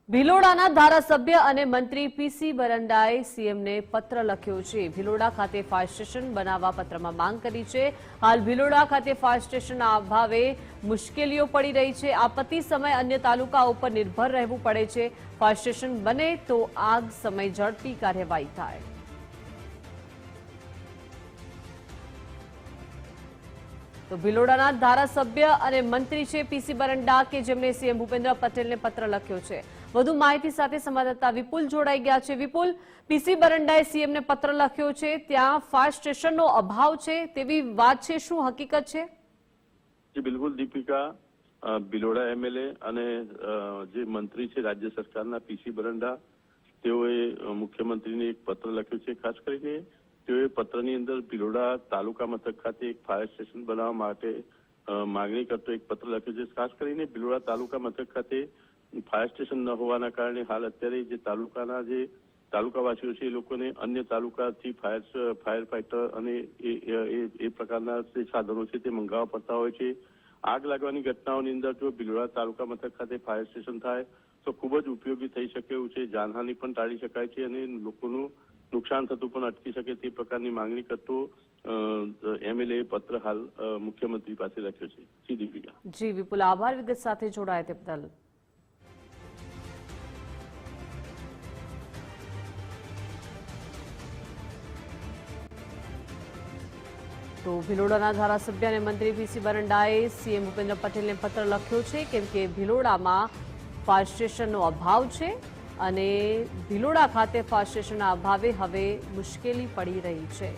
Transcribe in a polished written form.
ભિલોડાના ધારાસભ્ય અને મંત્રી પીસી બરંડાએ સીએમને પત્ર લખ્યો છે। ભિલોડા ખાતે ફાયર સ્ટેશન બનાવવા પત્રમાં માંગ કરી છે। હાલ ભિલોડા ખાતે ફાયર સ્ટેશનના અભાવે મુશ્કેલીઓ પડી રહી છે। આપત્તિ સમય અન્ય તાલુકાઓ પર નિર્ભર રહેવું પડે છે। ફાયર સ્ટેશન બને તો આગ સમય ઝડપી કાર્યવાહી થાય। તો ભિલોડાના ધારાસભ્ય અને મંત્રી છે પીસી બરંડા કે જેમણે સીએમ ભૂપેન્દ્ર પટેલને પત્ર લખ્યો છે। વધુ માહિતી સાથે સંવાદદાતા વિપુલ જોડાઈ ગયા છે। વિપુલ, પીસી બરંડાએ સીએમને પત્ર લખ્યો છે, ત્યાં ફાયર સ્ટેશનનો અભાવ છે તેવી વાત છે, શું હકીકત છે? જી બિલકુલ દીપિકા, ભિલોડા એમએલએ અને જે મંત્રી છે રાજ્ય સરકારના પીસી બરંડા, તેઓએ મુખ્યમંત્રીને એક પત્ર લખ્યો છે। ખાસ કરીને તેઓએ પત્રની અંદર ભિલોડા તાલુકા મથક ખાતે એક ફાયર સ્ટેશન બનાવવા માટે માંગણી કરતો એક પત્ર લખ્યો છે। ખાસ કરીને ભિલોડા તાલુકા મથક ખાતે ફાયર સ્ટેશન ન હોવાના કારણે હાલ અત્યારે જે તાલુકાવાસીઓ છે એ લોકોને અન્ય તાલુકાથી ફાયર ફાઈટર અને એ પ્રકારના જે સાધનો છે તે મંગાવવા પડતા હોય છે। આગ લાગવાની ઘટનાઓની અંદર જો ભિલોડા તાલુકા મથક ખાતે ફાયર સ્ટેશન થાય તો ખૂબ જ ઉપયોગી થઈ શકે એવું છે। જાનહાનિ પણ ટાળી શકાય છે અને લોકોનું નુકસાન થતું પણ અટકી શકે તે પ્રકારની માંગણી કરતો એમએલએ પત્ર હાલ મુખ્યમંત્રી પાસે લખ્યો છે। જી દીપિકા। જી વિપુલ, આભાર વિગત સાથે જોડાયા તે બદલ। તો ભિલોડાના ધારાસભ્ય અને મંત્રી પીસી બરંડાએ સીએમ ભૂપેન્દ્ર પટેલને પત્ર લખ્યો છે, કેમ કે ભિલોડામાં ફાયર સ્ટેશનનો અભાવ છે અને ભિલોડા ખાતે ફાયર સ્ટેશનના અભાવે હવે મુશ્કેલી પડી રહી છે।